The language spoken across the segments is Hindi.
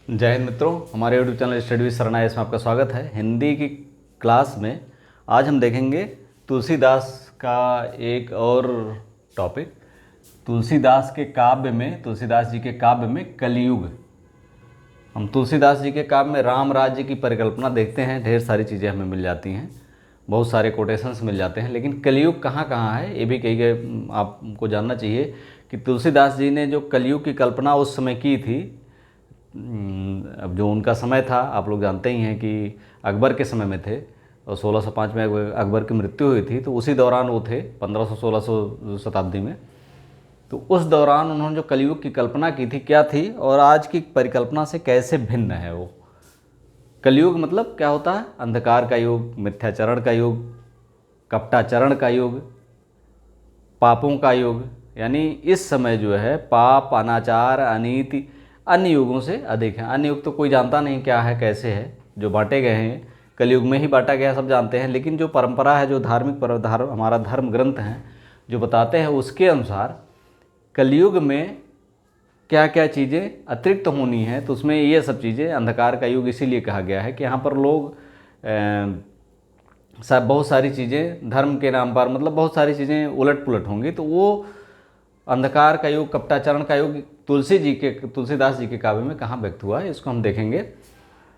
जय हिंद मित्रों, हमारे यूट्यूब चैनल स्टडी विद शरणा इसमें आपका स्वागत है। हिंदी की क्लास में आज हम देखेंगे तुलसीदास का एक और टॉपिक। तुलसीदास जी के काव्य में कलयुग। हम तुलसीदास जी के काव्य में राम राज्य की परिकल्पना देखते हैं, ढेर सारी चीज़ें हमें मिल जाती हैं, बहुत सारे कोटेशंस मिल जाते हैं, लेकिन कलयुग कहाँ कहाँ है ये भी कहीं कहीं आपको जानना चाहिए कि तुलसीदास जी ने जो कलयुग की कल्पना उस समय की थी। अब जो उनका समय था आप लोग जानते ही हैं कि अकबर के समय में थे और 1605 में अकबर की मृत्यु हुई थी, तो उसी दौरान वो थे 1500-1600 शताब्दी में। तो उस दौरान उन्होंने जो कलयुग की कल्पना की थी क्या थी और आज की परिकल्पना से कैसे भिन्न है वो। कलयुग मतलब क्या होता है? अंधकार का युग, मिथ्याचरण का युग, कपटाचरण का युग, पापों का युग। यानी इस समय जो है पाप, अनाचार, अनीति अन्य युगों से अधिक है। अन्य युग तो कोई जानता नहीं क्या है कैसे है, जो बांटे गए हैं कलयुग में ही बांटा गया सब जानते हैं। लेकिन जो परंपरा है, जो हमारा धर्म ग्रंथ हैं जो बताते हैं उसके अनुसार कलयुग में क्या क्या चीज़ें अतिरिक्त होनी है, तो उसमें ये सब चीज़ें, अंधकार का युग इसीलिए कहा गया है कि यहाँ पर लोग बहुत सारी चीज़ें धर्म के नाम पर, मतलब बहुत सारी चीज़ें उलट पुलट होंगी। तो वो अंधकार का युग, कपटाचरण का युग तुलसीदास जी के काव्य में कहाँ व्यक्त हुआ है, इसको हम देखेंगे।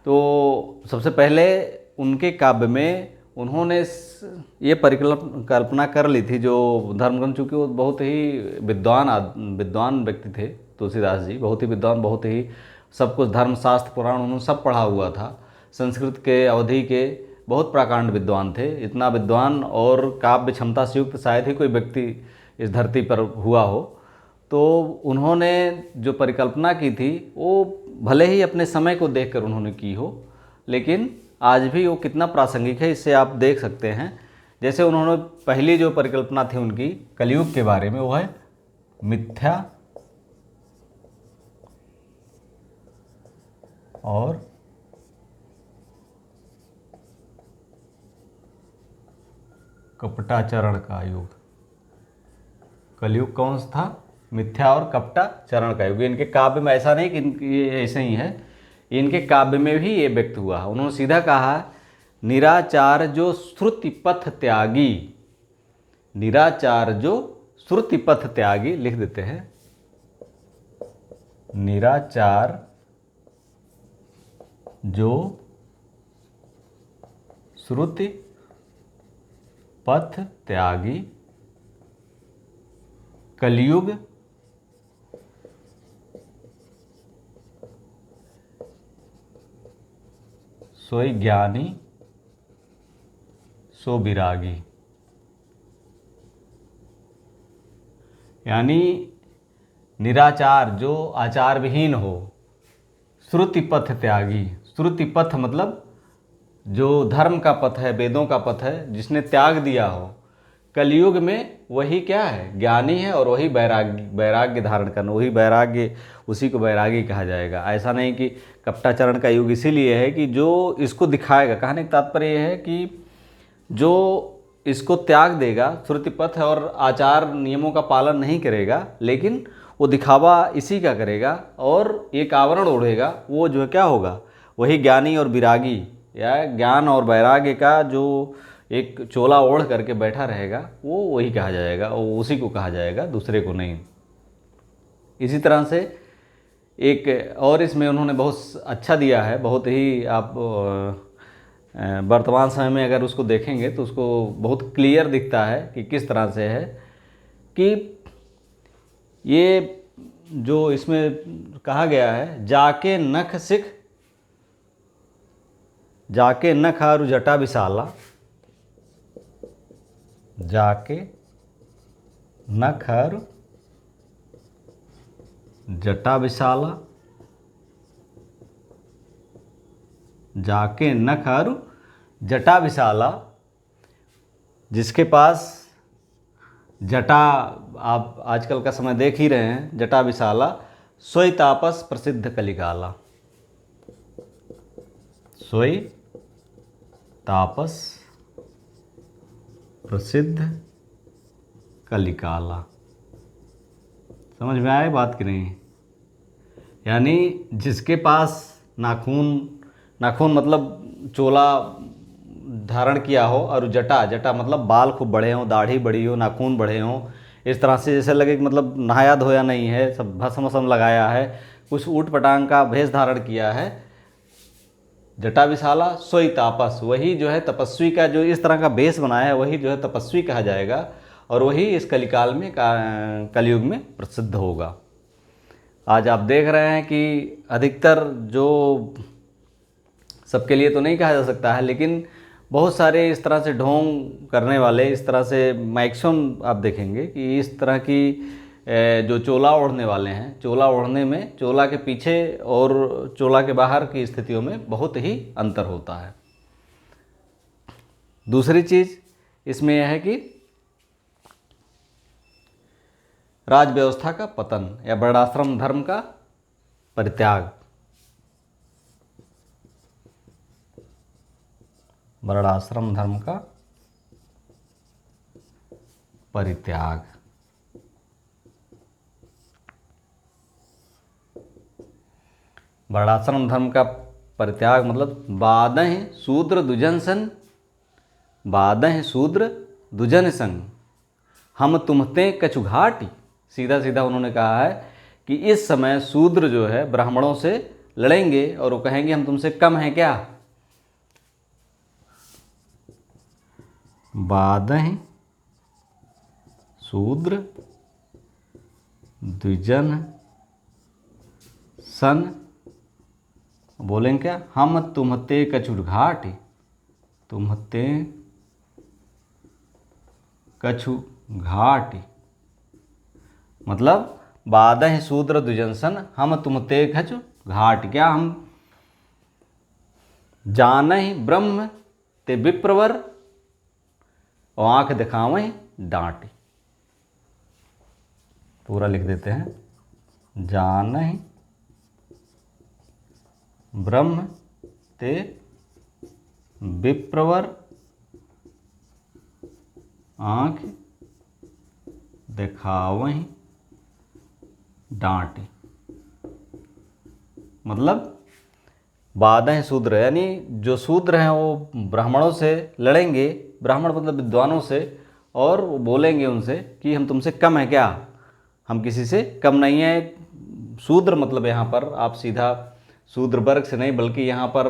तो सबसे पहले उनके काव्य में उन्होंने ये परिकल्पना कर ली थी, जो धर्मग्रंथ, चूँकि वो बहुत ही विद्वान व्यक्ति थे तुलसीदास जी, बहुत ही विद्वान, बहुत ही सब कुछ धर्मशास्त्र पुराण उन्होंने सब पढ़ा हुआ था। संस्कृत के, अवधि के बहुत प्रकांड विद्वान थे। इतना विद्वान और काव्य क्षमता से युक्त शायद ही कोई व्यक्ति इस धरती पर हुआ हो। तो उन्होंने जो परिकल्पना की थी वो भले ही अपने समय को देखकर उन्होंने की हो, लेकिन आज भी वो कितना प्रासंगिक है इससे आप देख सकते हैं। जैसे उन्होंने पहली जो परिकल्पना थी उनकी कलयुग के बारे में, वो है मिथ्या और कपटाचरण का युग। कलयुग कौन सा था? मिथ्या और कपटाचरण का युग। इनके काव्य में ऐसा नहीं कि ये ऐसे ही है, इनके काव्य में भी ये व्यक्त हुआ। उन्होंने सीधा कहा, निराचार जो श्रुति पथ त्यागी, निराचार जो श्रुति पथ त्यागी, लिख देते हैं, निराचार जो श्रुति पथ त्यागी कलयुग सोई ज्ञानी सो विरागी। यानी निराचार जो आचार विहीन हो, श्रुति पथ त्यागी। श्रुति पथ मतलब जो धर्म का पथ है, वेदों का पथ है, जिसने त्याग दिया हो, कलयुग में वही क्या है? ज्ञानी है। और वही वैराग्य धारण करना, वही वैराग्य, उसी को वैरागी कहा जाएगा। ऐसा नहीं कि कपटाचरण का युग इसीलिए है कि जो इसको दिखाएगा। कहने का तात्पर्य यह है कि जो इसको त्याग देगा, श्रुति पथ और आचार नियमों का पालन नहीं करेगा, लेकिन वो दिखावा इसी का करेगा और एक आवरण ओढ़ेगा, वो जो है क्या होगा? वही ज्ञानी और विरागी, या ज्ञान और वैराग्य का जो एक चोला ओढ़ करके बैठा रहेगा, वो वही कहा जाएगा, वो उसी को कहा जाएगा, दूसरे को नहीं। इसी तरह से एक और इसमें उन्होंने बहुत अच्छा दिया है, बहुत ही आप वर्तमान समय में अगर उसको देखेंगे तो उसको बहुत क्लियर दिखता है कि किस तरह से है कि ये जो इसमें कहा गया है, जाके नख सिख, जाके नख आरु जटा विशाला, जाके नख आरु जटा विशाला, जाके नख आरु जटा विशाला। जिसके पास जटा, आप आजकल का समय देख ही रहे हैं, जटा विशाला, सोई तापस प्रसिद्ध कलिकाला, सोई तापस प्रसिद्ध कलिकाला। समझ में आए बात कि नहीं? यानी जिसके पास नाखून, नाखून मतलब चोला धारण किया हो, और जटा, जटा मतलब बाल खूब बड़े हों, दाढ़ी बड़ी हो, नाखून बड़े हों, इस तरह से जैसे लगे कि मतलब नहाया धोया नहीं है, सब भस्म वस्म लगाया है, कुछ ऊट पटांग का भेष धारण किया है। जटा विशाला सोई तापस, वही जो है तपस्वी का जो इस तरह का भेष बनाया है वही जो है तपस्वी कहा जाएगा, और वही इस कलिकाल में कलयुग में प्रसिद्ध होगा। आज आप देख रहे हैं कि अधिकतर जो, सबके लिए तो नहीं कहा जा सकता है, लेकिन बहुत सारे इस तरह से ढोंग करने वाले, इस तरह से मैक्सिमम आप देखेंगे कि इस तरह की जो चोला ओढ़ने वाले हैं, चोला ओढ़ने में चोला के पीछे और चोला के बाहर की स्थितियों में बहुत ही अंतर होता है। दूसरी चीज़ इसमें यह है कि राज व्यवस्था का पतन या वर्णाश्रम धर्म का परित्याग, वर्णाश्रम धर्म का परित्याग। वर्णाश्रम धर्म का परित्याग मतलब बादह शूद्र दुजन सन, बादह शूद्र दुजन संग हम तुम्हते कछु घाटी। सीधा सीधा उन्होंने कहा है कि इस समय शूद्र जो है ब्राह्मणों से लड़ेंगे और वो कहेंगे हम तुमसे कम हैं क्या। बादह शूद्र द्विजन सन, बोलेंगे क्या, हम तुम्हते कछु घाटी, तुम्हते कछु घाटी मतलब बादह शूद्र द्विजन सन हम तुम्हते कछु घाट, क्या हम जानहि ब्रह्म ते विप्रवर और आंख दिखावें डांटी। पूरा लिख देते हैं, जानहि ब्रह्म ते विप्रवर आंख दिखावहीं डांटी। मतलब बादह शूद्र यानी जो शूद्र हैं वो ब्राह्मणों से लड़ेंगे, ब्राह्मण मतलब विद्वानों से, और वो बोलेंगे उनसे कि हम तुमसे कम हैं क्या, हम किसी से कम नहीं हैं। शूद्र मतलब यहाँ पर आप सीधा शूद्र वर्ग से नहीं, बल्कि यहाँ पर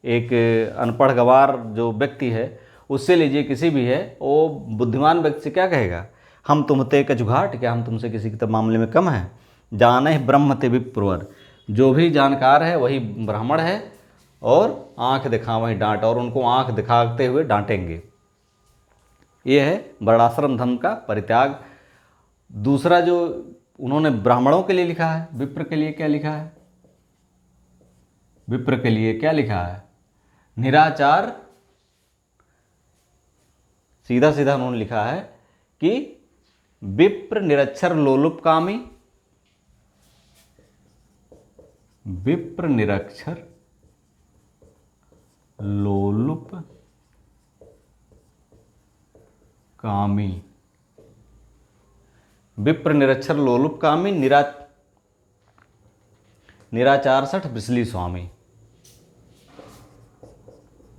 एक अनपढ़ गंवार जो व्यक्ति है उससे लीजिए, किसी भी है, वो बुद्धिमान व्यक्ति से क्या कहेगा, हम तुमते कछु घाट, क्या हम तुमसे किसी के मामले में कम हैं। जाने ब्रह्म ते विप्रवर, जो भी जानकार है वही ब्राह्मण है, और आंख दिखावहीं डांट, और उनको आंख दिखाते हुए डांटेंगे। ये है वर्णाश्रम धर्म का परित्याग। दूसरा जो उन्होंने ब्राह्मणों के लिए लिखा है, विप्र के लिए क्या लिखा है, विप्र के लिए क्या लिखा है, निराचार। सीधा सीधा उन्होंने लिखा है कि विप्र निरक्षर लोलुप कामी, विप्र निरक्षर लोलुप कामी, विप्र निरक्षर लोलुप कामी निराचार सठ ब्रिसली स्वामी,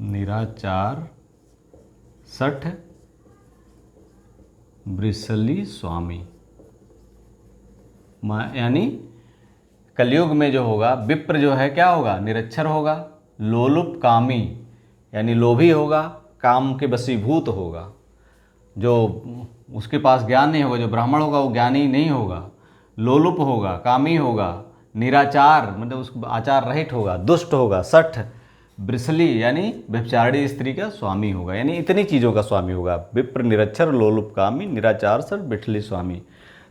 निराचार सठ ब्रिसली स्वामी। यानी कलयुग में जो होगा विप्र जो है क्या होगा, निरक्षर होगा, लोलुप कामी यानी लोभी होगा, काम के वशीभूत होगा, जो उसके पास ज्ञान नहीं होगा, जो ब्राह्मण होगा वो ज्ञानी नहीं होगा, लोलुप होगा, कामी होगा, निराचार मतलब उस आचार रहित होगा, दुष्ट होगा, सठ ब्रिसली यानी व्यभिचारिणी स्त्री का स्वामी होगा। यानी इतनी चीज़ों का स्वामी होगा, विप्र निरक्षर लोलुप कामी निराचार सठ ब्रिसली स्वामी।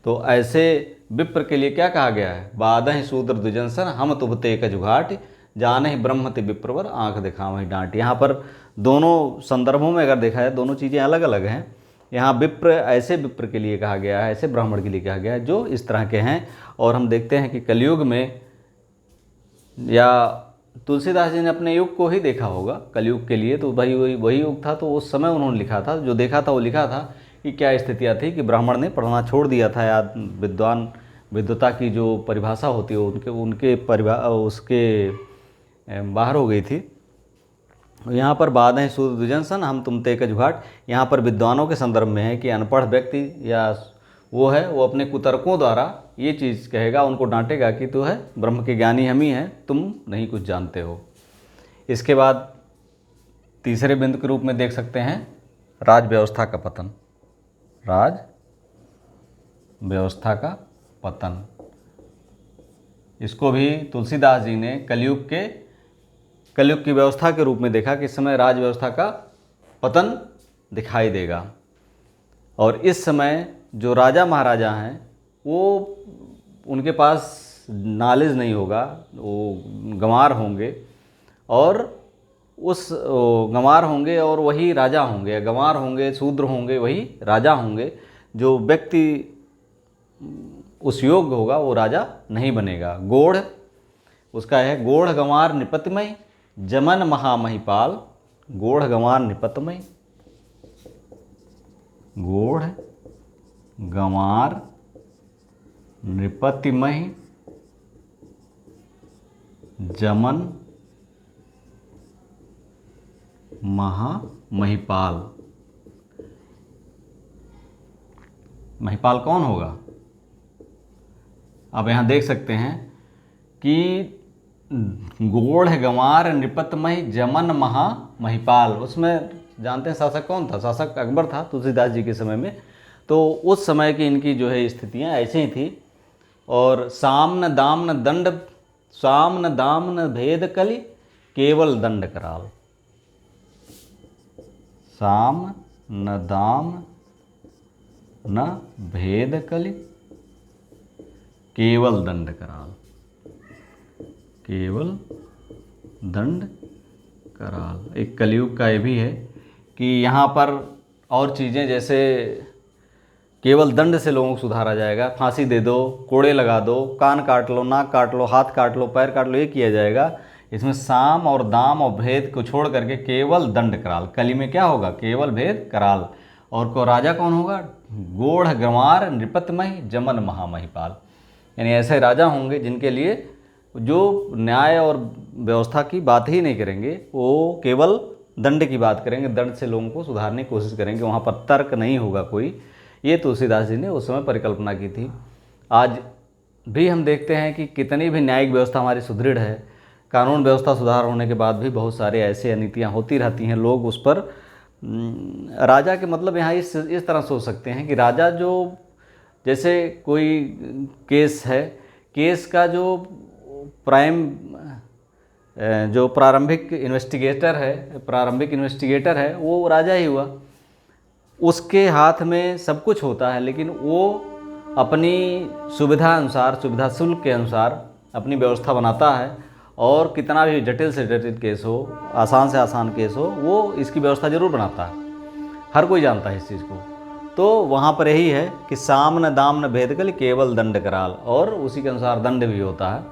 तो ऐसे विप्र के लिए क्या कहा गया है, बादह शूद्र द्विजन सन हम तुभते कछु घाट, जानहि ब्रह्म ते विप्रवर आंख दिखावहीं डांट। यहाँ पर दोनों संदर्भों में अगर देखा जाए दोनों चीज़ें अलग अलग हैं। यहाँ विप्र ऐसे विप्र के लिए कहा गया है, ऐसे ब्राह्मण के लिए कहा गया है जो इस तरह के हैं। और हम देखते हैं कि कलयुग में, या तुलसीदास जी ने अपने युग को ही देखा होगा कलयुग के लिए, तो भाई वही युग था, तो उस समय उन्होंने लिखा था, जो देखा था वो लिखा था कि क्या स्थितियाँ थी कि ब्राह्मण ने पढ़ना छोड़ दिया था, या विद्वान विद्वता की जो परिभाषा होती है उनके उसके बाहर हो गई थी। यहाँ पर बाधें सूद दुजनसन हम तुम ते कजुघाट, यहाँ पर विद्वानों के संदर्भ में है कि अनपढ़ व्यक्ति या वो है, वो अपने कुतर्कों द्वारा ये चीज़ कहेगा, उनको डांटेगा कि तू है ब्रह्म के ज्ञानी हम ही हैं, तुम नहीं कुछ जानते हो। इसके बाद तीसरे बिंदु के रूप में देख सकते हैं राज व्यवस्था का पतन। राज व्यवस्था का पतन, इसको भी तुलसीदास जी ने कलयुग की व्यवस्था के रूप में देखा कि इस समय राज व्यवस्था का पतन दिखाई देगा। और इस समय जो राजा महाराजा हैं वो उनके पास नॉलेज नहीं होगा, वो गंवार होंगे और गंवार होंगे और वही राजा होंगे, गंवार होंगे, शूद्र होंगे, वही राजा होंगे। जो व्यक्ति उस योग्य होगा वो राजा नहीं बनेगा। गोढ़ उसका है, गोढ़ गंवार निपतमय जमन महामहिपाल। गोढ़ गंवार निपतमय, गोढ़ गंवार नृपतिमय जमन महामहिपाल। महिपाल कौन होगा? अब यहाँ देख सकते हैं कि गोढ़ गंवार नृपतमय जमन महामहिपाल, उसमें जानते हैं शासक कौन था? शासक अकबर था तुलसीदास जी के समय में। तो उस समय की इनकी जो है स्थितियाँ ऐसे ही थी। और सामन दामन दंड, सामन दामन भेद कलि केवल दंड कराल। साम न दाम न भेद कलि केवल दंड कराल, केवल दंड कराल। एक कलयुग का ये भी है कि यहाँ पर और चीज़ें जैसे केवल दंड से लोगों को सुधारा जाएगा, फांसी दे दो, कोड़े लगा दो, कान काट लो, नाक काट लो, हाथ काट लो, पैर काट लो, ये किया जाएगा। इसमें साम और दाम और भेद को छोड़ करके केवल दंड कराल। कली में क्या होगा? केवल भेद कराल। और को राजा कौन होगा? गोढ़ गंवार नृपतमय जमन महामहिपाल। यानी ऐसे राजा होंगे जिनके लिए जो न्याय और व्यवस्था की बात ही नहीं करेंगे, वो केवल दंड की बात करेंगे, दंड से लोगों को सुधारने की कोशिश करेंगे, वहाँ पर तर्क नहीं होगा कोई। ये तुलसीदास जी ने उस समय परिकल्पना की थी। आज भी हम देखते हैं कि कितनी भी न्यायिक व्यवस्था हमारी सुदृढ़ है, कानून व्यवस्था सुधार होने के बाद भी बहुत सारे ऐसे अनीतियाँ होती रहती हैं। लोग उस पर राजा के मतलब यहाँ इस तरह सोच सकते हैं कि राजा जो, जैसे कोई केस है, केस का जो प्रारंभिक इन्वेस्टिगेटर है वो राजा ही हुआ। उसके हाथ में सब कुछ होता है, लेकिन वो अपनी सुविधा अनुसार, सुविधा शुल्क के अनुसार अपनी व्यवस्था बनाता है। और कितना भी जटिल से जटिल केस हो, आसान से आसान केस हो, वो इसकी व्यवस्था जरूर बनाता है। हर कोई जानता है इस चीज़ को। तो वहाँ पर यही है कि साम न दाम न भेद कलि केवल दंड कराल, और उसी के अनुसार दंड भी होता है।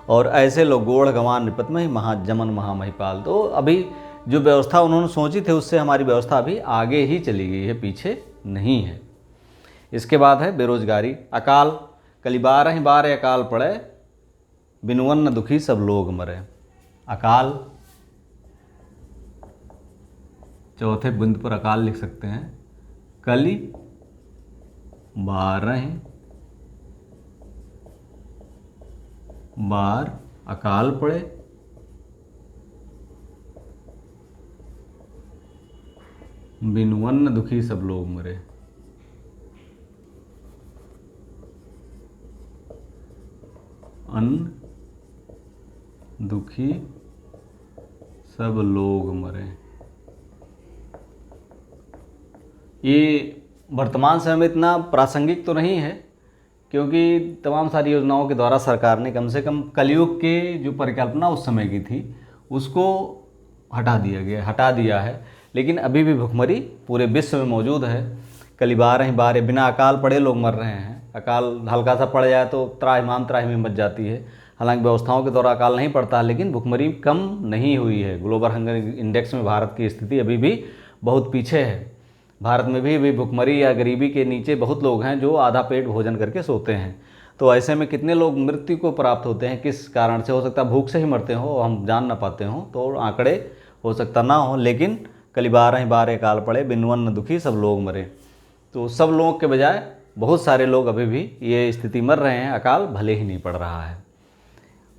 और ऐसे लोग गोढ़ गंवार नृपतमय जमन महामहिपाल। तो अभी जो व्यवस्था उन्होंने सोची थी उससे हमारी व्यवस्था अभी आगे ही चली गई है, पीछे नहीं है। इसके बाद है बेरोजगारी। अकाल कलि 12 बार अकाल पड़े, बिनु अन्न दुखी सब लोग मरे। अकाल, चौथे बिंदु पर अकाल लिख सकते हैं। कलि 12 बार अकाल पड़े, बिनु अन्न दुखी सब लोग मरे। अन्न दुखी सब लोग मरे। ये वर्तमान समय में इतना प्रासंगिक तो नहीं है, क्योंकि तमाम सारी योजनाओं के द्वारा सरकार ने कम से कम कलयुग के जो परिकल्पना उस समय की थी उसको हटा दिया है। लेकिन अभी भी भुखमरी पूरे विश्व में मौजूद है। कलि 12 बार बिना अकाल पड़े लोग मर रहे हैं। अकाल हल्का सा पड़ जाए तो त्राहिमाम मच जाती है। हालांकि व्यवस्थाओं के द्वारा अकाल नहीं पड़ता, लेकिन भुखमरी कम नहीं हुई है। ग्लोबल हंगर इंडेक्स में भारत की स्थिति अभी भी बहुत पीछे है। भारत में भी भुखमरी या गरीबी के नीचे बहुत लोग हैं जो आधा पेट भोजन करके सोते हैं। तो ऐसे में कितने लोग मृत्यु को प्राप्त होते हैं, किस कारण से? हो सकता है भूख से ही मरते हो, हम जान ना पाते हों, तो आंकड़े हो सकता ना हो, लेकिन कली बारह बार अकाल पड़े, बिन वन दुखी सब लोग मरे। तो सब लोगों के बजाय बहुत सारे लोग अभी भी ये स्थिति मर रहे हैं, अकाल भले ही नहीं पड़ रहा है।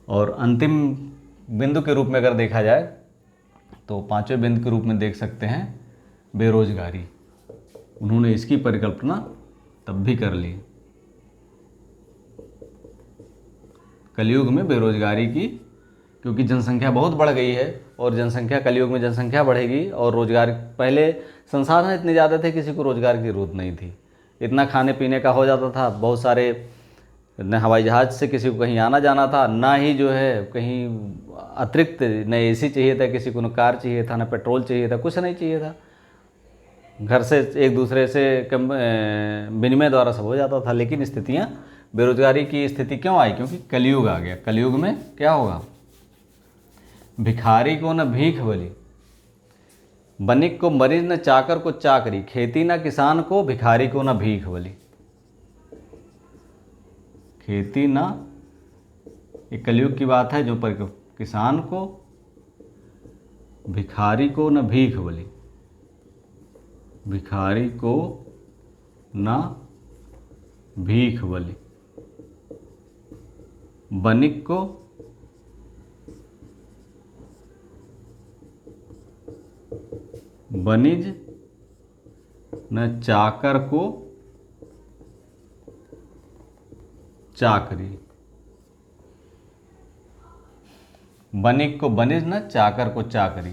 और अंतिम बिंदु के रूप में अगर देखा जाए तो पांचवें बिंदु के रूप में देख सकते हैं बेरोजगारी। उन्होंने इसकी परिकल्पना तब भी कर ली, कलयुग में बेरोजगारी की, क्योंकि जनसंख्या बहुत बढ़ गई है और जनसंख्या कलयुग में जनसंख्या बढ़ेगी और रोजगार, पहले संसाधन इतने ज़्यादा थे किसी को रोजगार की जरूरत नहीं थी, इतना खाने पीने का हो जाता था, बहुत सारे न हवाई जहाज़ से किसी को कहीं आना जाना था, ना ही जो है कहीं अतिरिक्त न एसी चाहिए था किसी को, न कार चाहिए था, न पेट्रोल चाहिए था, कुछ नहीं चाहिए था, घर से एक दूसरे से विनिमय द्वारा सब हो जाता था। लेकिन स्थितियाँ, बेरोजगारी की स्थिति क्यों आई? क्योंकि कलयुग आ गया। कलयुग में क्या होगा? भिखारी को न भीख बली, बनिक को मरीज न चाकर को चाकरी, खेती न किसान को, भिखारी को न भीख बली। खेती ना, ये कलयुग की बात है, जो पर किसान को, भिखारी को न भीख बली, भिखारी को न भीख बली, बनिक को बनिज न चाकर को चाकरी, बनिक को बनिज न चाकर को चाकरी,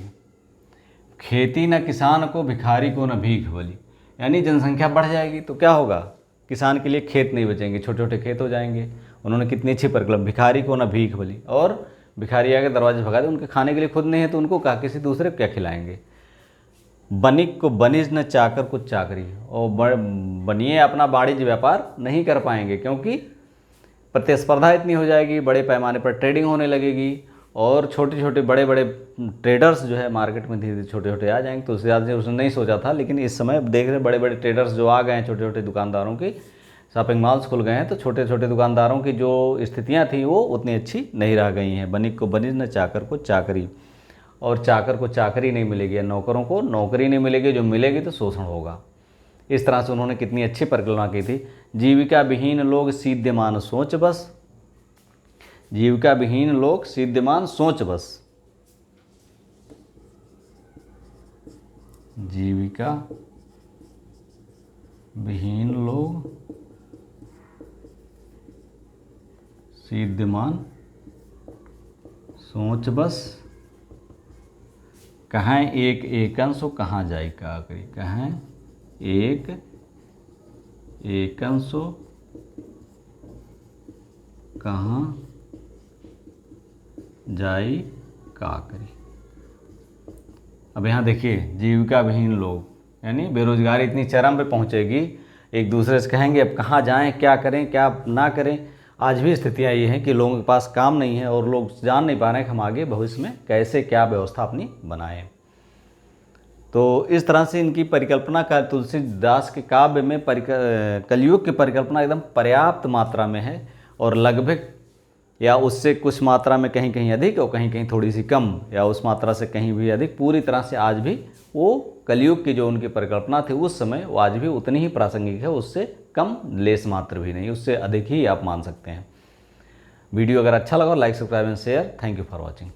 खेती न किसान को, भिखारी को न भीख बली। यानी जनसंख्या बढ़ जाएगी तो क्या होगा? किसान के लिए खेत नहीं बचेंगे, छोटे छोटे खेत हो जाएंगे। उन्होंने कितनी अच्छी परिकल्पना, भिखारी को न भीख बली, और भिखारी आके दरवाजे भगा दे, उनके खाने के लिए खुद नहीं है तो उनको कहा किसी दूसरे को क्या खिलाएंगे। बनिक को बनिज न चाकर को चाकरी, और बनिए अपना वाणिज्य व्यापार नहीं कर पाएंगे क्योंकि प्रतिस्पर्धा इतनी हो जाएगी, बड़े पैमाने पर ट्रेडिंग होने लगेगी और छोटे छोटे बड़े बड़े ट्रेडर्स जो है मार्केट में धीरे धीरे छोटे छोटे आ जाएंगे। तो उससे ज़्यादा उसने नहीं सोचा था, लेकिन इस समय देख रहे बड़े बड़े ट्रेडर्स जो आ गए हैं, छोटे छोटे दुकानदारों की शॉपिंग मॉल्स खुल गए हैं, तो छोटे छोटे दुकानदारों की जो स्थितियाँ थी वो उतनी अच्छी नहीं रह गई हैं। बनिक को बनिज न चाकर को चाकरी, और चाकर को चाकरी नहीं मिलेगी, नौकरों को नौकरी नहीं मिलेगी, जो मिलेगी तो शोषण होगा। इस तरह से उन्होंने कितनी अच्छी परिकल्पना की थी। जीविका विहीन लोग सीध्यमान सोच बस, जीविका विहीन लोग सीध्यमान सोच बस, जीविका विहीन लोग सीध्यमान सोच बस, कहाँ एक एकंसो कहाँ जाई काकरी, कहाँ एक एकंसो कहाँ जाई काकरी। अब यहाँ देखिए, जीविका विहीन लोग यानी बेरोजगारी इतनी चरम पे पहुँचेगी, एक दूसरे से कहेंगे अब कहाँ जाएं, क्या करें क्या ना करें। आज भी स्थितियाँ ये हैं कि लोगों के पास काम नहीं है और लोग जान नहीं पा रहे हैं कि हम आगे भविष्य में कैसे क्या व्यवस्था अपनी बनाएं। तो इस तरह से इनकी परिकल्पना का तुलसीदास के काव्य में कलयुग की परिकल्पना एकदम पर्याप्त मात्रा में है, और लगभग या उससे कुछ मात्रा में कहीं कहीं अधिक और कहीं कहीं थोड़ी सी कम, या उस मात्रा से कहीं भी अधिक, पूरी तरह से आज भी वो कलयुग की जो उनकी परिकल्पना थी उस समय वो आज भी उतनी ही प्रासंगिक है, उससे कम लेस मात्र भी नहीं, उससे अधिक ही आप मान सकते हैं। वीडियो अगर अच्छा लगा like subscribe and share. Thank you for watching.